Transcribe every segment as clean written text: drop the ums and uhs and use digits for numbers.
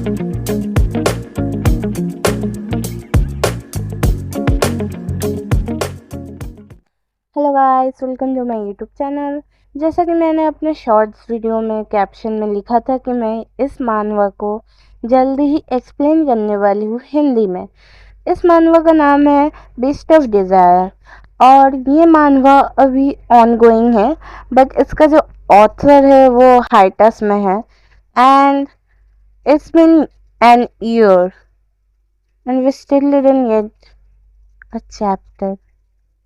Hello guys, welcome to my YouTube channel. जैसा कि मैंने अपने शॉर्ट्स वीडियो में कैप्शन में लिखा था कि मैं इस मानवा को जल्दी ही एक्सप्लेन करने वाली हूँ हिंदी में। इस मानवा का नाम है बीस्ट ऑफ डिज़ायर और ये मानवा अभी ऑन गोइंग है, बट इसका जो ऑथर है वो हाइटस में है and it's been an year and we still didn't get a chapter.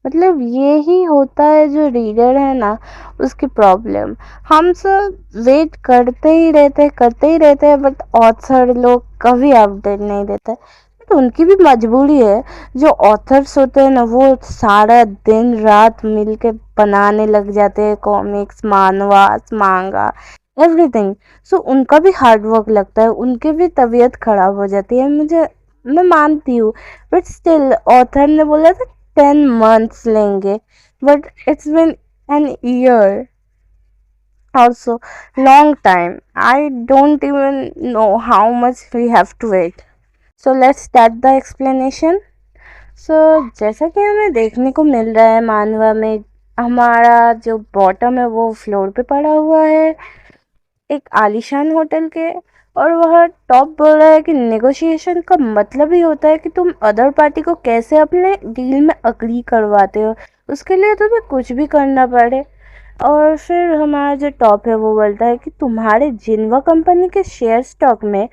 मतलब ये ही होता है जो रीडर है ना, उसकी प्रॉब्लम। हम सब वेट करते ही रहते हैं, बट ऑथर लोग कभी अपडेट नहीं देते। बट उनकी भी मजबूरी है। जो ऑथर्स होते हैं ना, वो सारा दिन रात मिल के बनाने लग जाते हैं कॉमिक्स, मानवास, मांगा, एवरीथिंग। सो उनका भी हार्ड वर्क लगता है, उनकी भी तबीयत खराब हो जाती है। मैं मानती हूँ, बट स्टिल ऑथर ने बोला था 10 months लेंगे, but it's been an year also, long time. I don't even know how much we have to wait. So let's start the explanation. So जैसा कि हमें देखने को मिल रहा है मानवा में, हमारा जो बॉटम है वो फ्लोर पे पड़ा हुआ है एक आलीशान होटल के, और वह टॉप बोल रहा है कि नेगोशिएशन का मतलब ही होता है कि तुम अदर पार्टी को कैसे अपने डील में अग्री करवाते हो, उसके लिए तुम्हें कुछ भी करना पड़े। और फिर हमारा जो टॉप है वो बोलता है कि तुम्हारे जिनवा कंपनी के शेयर स्टॉक में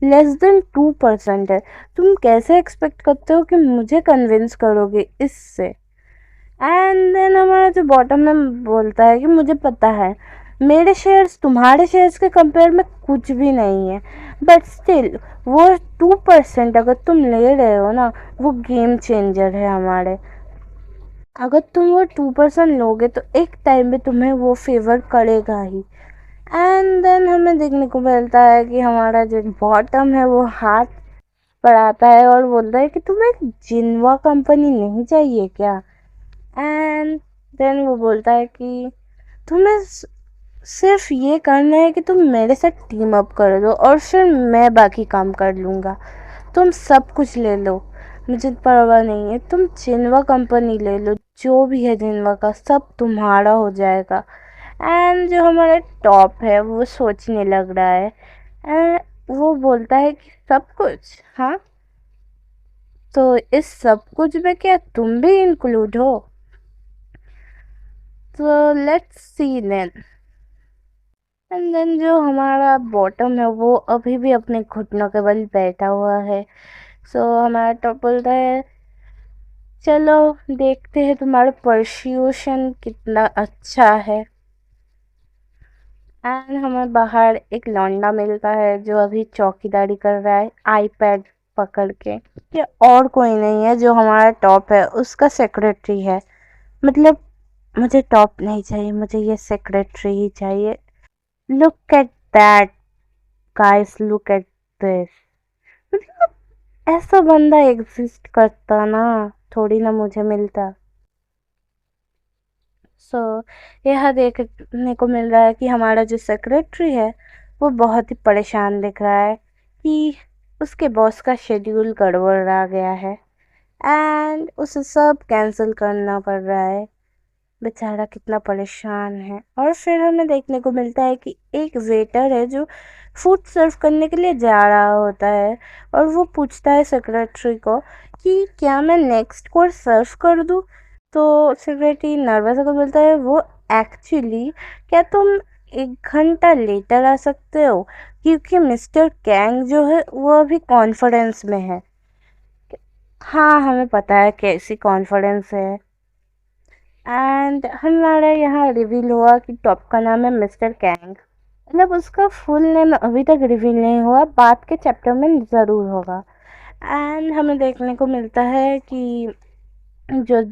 less than 2% है, तुम कैसे एक्सपेक्ट करते हो कि मुझे कन्विंस करोगे इससे। एंड देन हमारा जो बॉटम में बोलता है कि मुझे पता है मेरे शेयर्स तुम्हारे शेयर्स के कंपेयर में कुछ भी नहीं है, बट स्टिल वो 2% अगर तुम ले रहे हो ना, वो गेम चेंजर है हमारे। अगर तुम वो 2% लोगे तो एक टाइम पे तुम्हें वो फेवर करेगा ही। एंड देन हमें देखने को मिलता है कि हमारा जो बॉटम है वो हाथ बढ़ाता है और बोलता है कि तुम्हें जिनवा कंपनी नहीं चाहिए क्या। एंड देन वो बोलता है कि तुम्हें सिर्फ ये करना है कि तुम मेरे साथ टीम अप कर दो और फिर मैं बाकी काम कर लूँगा। तुम सब कुछ ले लो, मुझे परवाह नहीं है, तुम जिनवा कंपनी ले लो, जो भी है जिनवा का सब तुम्हारा हो जाएगा। एंड जो हमारा टॉप है वो सोचने लग रहा है एंड वो बोलता है कि सब कुछ, हाँ, तो इस सब कुछ में क्या तुम भी इंक्लूड हो? तो let's see then. And then जो हमारा बॉटम है वो अभी भी अपने घुटनों के बल बैठा हुआ है। सो हमारा टॉप बोलता है चलो देखते हैं तुम्हारा परस्यूशन कितना अच्छा है। एंड हमें बाहर एक लौंडा मिलता है जो अभी चौकीदारी कर रहा है आईपैड पकड़ के। ये और कोई नहीं है, जो हमारा टॉप है उसका सेक्रेटरी है। मतलब मुझे टॉप नहीं चाहिए, मुझे ये सेक्रेटरी ही चाहिए। Look at that guys, look at this. मतलब ऐसा बंदा एग्जिस्ट करता ना, थोड़ी ना मुझे मिलता। सो यह देखने को मिल रहा है कि हमारा जो सेक्रेटरी है वो बहुत ही परेशान दिख रहा है कि उसके बॉस का शेड्यूल गड़बड़ आ गया है एंड उसे सब कैंसिल करना पड़ रहा है। बेचारा कितना परेशान है। और फिर हमें देखने को मिलता है कि एक वेटर है जो फूड सर्व करने के लिए जा रहा होता है और वो पूछता है सेक्रेटरी को कि क्या मैं नेक्स्ट कोर्स सर्व कर दूँ। तो सेक्रेटरी नर्वस होकर बोलता है वो एक्चुअली, क्या तुम 1 घंटा लेटर आ सकते हो, क्योंकि मिस्टर कैंग जो है वो अभी कॉन्फ्रेंस में है। हाँ, हमें पता है कैसी कॉन्फ्रेंस है। एंड हमारा यहाँ रिवील हुआ कि टॉप का नाम है मिस्टर कैंग। मतलब उसका फुल नेम अभी तक रिवील नहीं हुआ, बाद के चैप्टर में ज़रूर होगा। एंड हमें देखने को मिलता है कि जो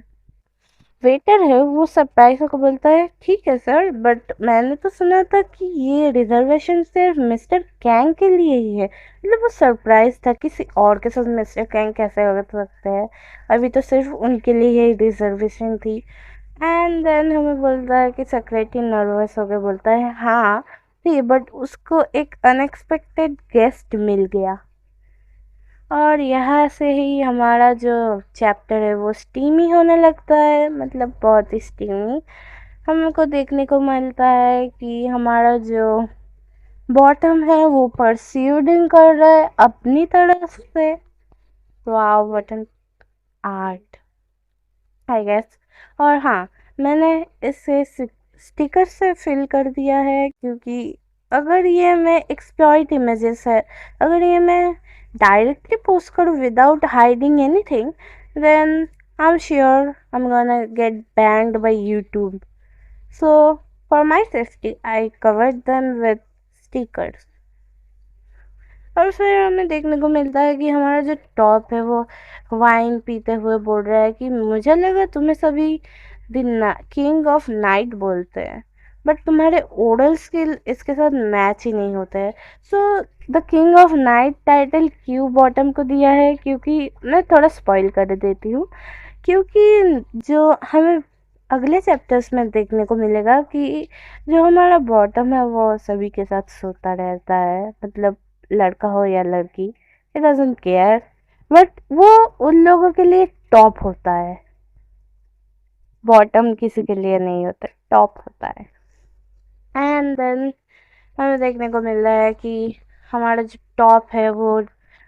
वेटर है वो सरप्राइज होकर बोलता है ठीक है सर, बट मैंने तो सुना था कि ये रिजर्वेशन सिर्फ मिस्टर कैंग के लिए ही है। मतलब वो सरप्राइज था, किसी और के साथ मिस्टर कैंग कैसे हो सकते हैं, अभी तो सिर्फ उनके लिए ही रिजर्वेशन थी। एंड देन हमें बोलता है कि सेक्रेटरी नर्वस होकर बोलता है हाँ, थी, बट उसको एक अनएक्सपेक्टेड गेस्ट मिल गया। और यहाँ से ही हमारा जो चैप्टर है वो स्टीमी होने लगता है, मतलब बहुत ही स्टीमी। हमको देखने को मिलता है कि हमारा जो बॉटम है वो परस्यूडिंग कर रहा है अपनी तरफ से। Wow, button art I guess. और हाँ, मैंने इसे स्टिकर से फिल कर दिया है, क्योंकि अगर ये मैं एक्सप्लॉइट इमेजेस है, अगर ये मैं डायरेक्टली पोस्ट करूँ without hiding anything, then I am sure I am gonna get banned by YouTube. So for my safety I covered them with stickers. और फिर हमें देखने को मिलता है कि हमारा जो टॉप है वो वाइन पीते हुए बोल रहा है कि मुझे लगा तुम्हें सभी दिन किंग ऑफ नाइट बोलते हैं, बट तुम्हारे ओरल स्किल इसके साथ मैच ही नहीं होते हैं। So the king of night title क्यों बॉटम को दिया है, क्योंकि मैं थोड़ा स्पॉइल कर देती हूँ, क्योंकि जो हमें अगले चैप्टर्स में देखने को मिलेगा कि जो हमारा बॉटम है वो सभी के साथ सोता रहता है, मतलब लड़का हो या लड़की, इट डजंट केयर, बट वो उन लोगों के लिए टॉप होता है, बॉटम किसी के लिए नहीं होता, टॉप होता है। एंड देन हमें देखने को मिल रहा है कि हमारा जो टॉप है वो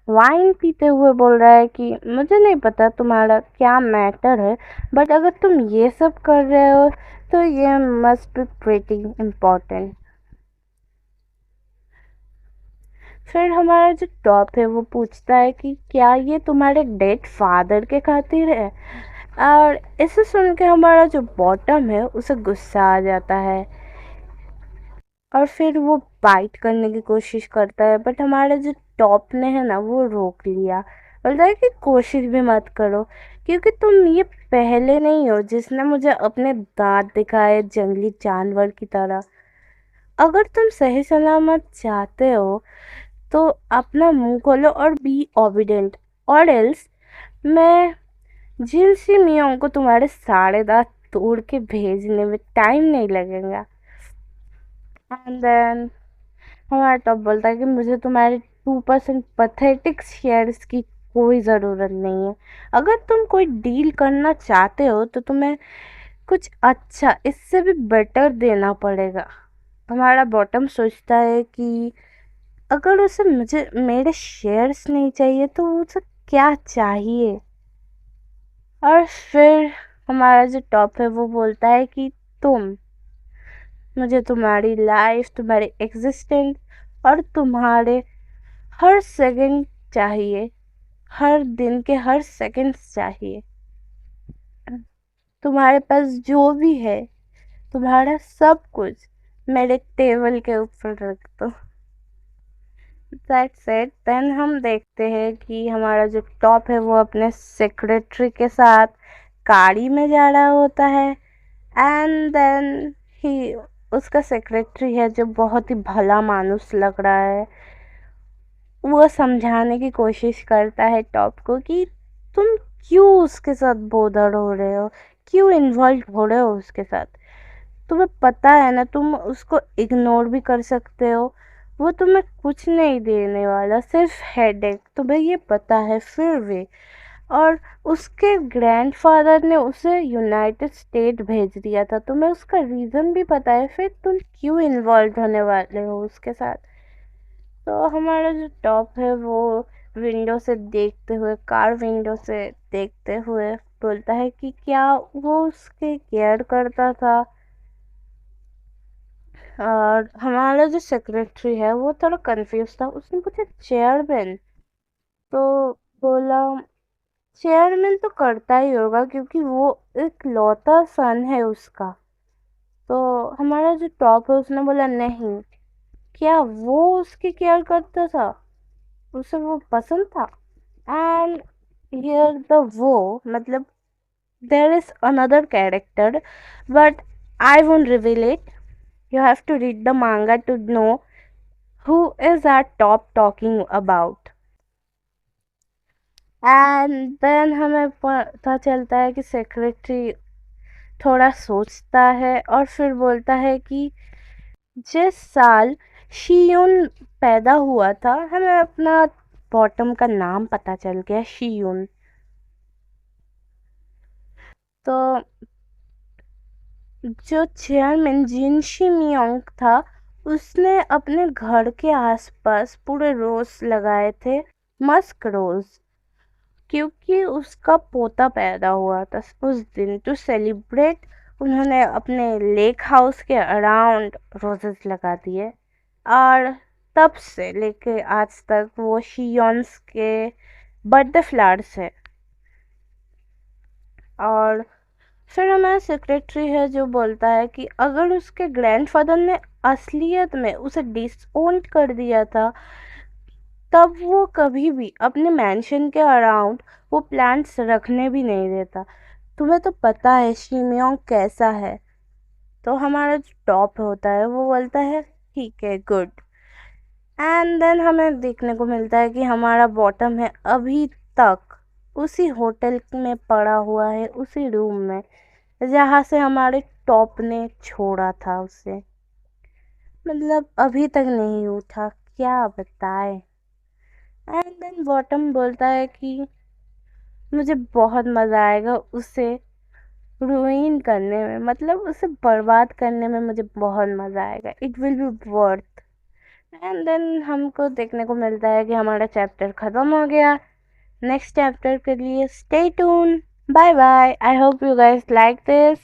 वाइन पीते हुए बोल रहा है कि मुझे नहीं पता तुम्हारा क्या मैटर है, बट अगर तुम ये सब कर रहे हो तो ये मस्ट बी प्रीटी इम्पोर्टेंट। फिर हमारा जो टॉप है वो पूछता है कि क्या ये तुम्हारे डेड फादर के खातिर है। और इसे सुन के हमारा जो बॉटम है उसे गुस्सा आ जाता है, और फिर वो बाइट करने की कोशिश करता है, बट हमारा जो टॉप ने है ना वो रोक लिया, बोलता है कि कोशिश भी मत करो, क्योंकि तुम ये पहले नहीं हो जिसने मुझे अपने दांत दिखाए जंगली जानवर की तरह। अगर तुम सही सलामत चाहते हो तो अपना मुंह खोलो और बी ओबिडेंट, और एल्स मैं जिन सिमियों को तुम्हारे सारे दांत तोड़ के भेजने में टाइम नहीं लगेगा। एंड देन हमारा टॉप बोलता है कि मुझे तुम्हारे 2% पथेटिक शेयर्स की कोई ज़रूरत नहीं है। अगर तुम कोई डील करना चाहते हो तो तुम्हें कुछ अच्छा, इससे भी बेटर देना पड़ेगा। हमारा बॉटम सोचता है कि अगर उसे मुझे मेरे शेयर्स नहीं चाहिए तो उसे क्या चाहिए। और फिर हमारा जो टॉप है वो बोलता है कि मुझे तुम्हारी लाइफ, तुम्हारी एग्जिस्टेंस और तुम्हारे हर सेकंड चाहिए, हर दिन के हर सेकंड्स चाहिए। तुम्हारे पास जो भी है, तुम्हारा सब कुछ मेरे टेबल के ऊपर रख दो। That's it. देन हम देखते हैं कि हमारा जो टॉप है वो अपने सेक्रेटरी के साथ गाड़ी में जा रहा होता है। एंड देन ही उसका सेक्रेटरी है जो बहुत ही भला मानुस लग रहा है, वो समझाने की कोशिश करता है टॉप को कि तुम क्यों उसके साथ बोदर हो रहे हो, क्यों इन्वॉल्व हो रहे हो उसके साथ। तुम्हें पता है ना, तुम उसको इग्नोर भी कर सकते हो, वो तुम्हें कुछ नहीं देने वाला, सिर्फ हेडेक, तुम्हें ये पता है फिर भी। और उसके ग्रैंडफादर ने उसे यूनाइटेड स्टेट भेज दिया था, तुम्हें उसका रीज़न भी पता है, फिर तुम क्यों इन्वॉल्व होने वाले हो उसके साथ। तो हमारा जो टॉप है वो विंडो से देखते हुए, कार विंडो से देखते हुए बोलता है कि क्या वो उसके केयर करता था। और हमारा जो सेक्रेटरी है वो थोड़ा कंफ्यूज था, उसने पूछा चेयरमैन, तो बोला चेयरमैन तो करता ही होगा क्योंकि वो एक लौता सन है उसका। तो हमारा जो टॉप है उसने बोला नहीं, क्या वो उसकी केयर करता था, उसे वो पसंद था। एंड हियर द वो मतलब there is another character, but I won't reveal it. You have to read the manga to know who is our top talking about. And then हमें पता चलता है कि सेक्रेटरी थोड़ा सोचता है और फिर बोलता है कि जिस साल शियुन पैदा हुआ था, हमें अपना बॉटम का नाम पता चल गया, शियुन। तो जो चेयरमैन जिन शिमियोंग था, उसने अपने घर के आसपास पूरे रोज लगाए थे, मस्क रोज, क्योंकि उसका पोता पैदा हुआ था उस दिन। टू सेलिब्रेट उन्होंने अपने लेक हाउस के अराउंड रोजेस लगा दिए, और तब से लेके आज तक वो शियोन्स के बर्थडे फ्लावर्स है। और फिर हमारा सेक्रेटरी है जो बोलता है कि अगर उसके ग्रैंडफादर ने असलियत में उसे डिसओन कर दिया था, तब वो कभी भी अपने मैंशन के अराउंड वो प्लांट्स रखने भी नहीं देता। तुम्हें तो पता है शिमयोंग कैसा है। तो हमारा जो टॉप होता है वो बोलता है ठीक है, गुड। एंड देन हमें देखने को मिलता है कि हमारा बॉटम है अभी तक उसी होटल में पड़ा हुआ है, उसी रूम में जहाँ से हमारे टॉप ने छोड़ा था उसे। मतलब अभी तक नहीं उठा, क्या बताए। एंड देन बॉटम बोलता है कि मुझे बहुत मज़ा आएगा उसे रुइन करने में, मतलब उसे बर्बाद करने में मुझे बहुत मज़ा आएगा, it will be worth. And then हमको देखने को मिलता है कि हमारा चैप्टर ख़त्म हो गया। नेक्स्ट चैप्टर के लिए stay tune. Bye bye, I hope you guys like this.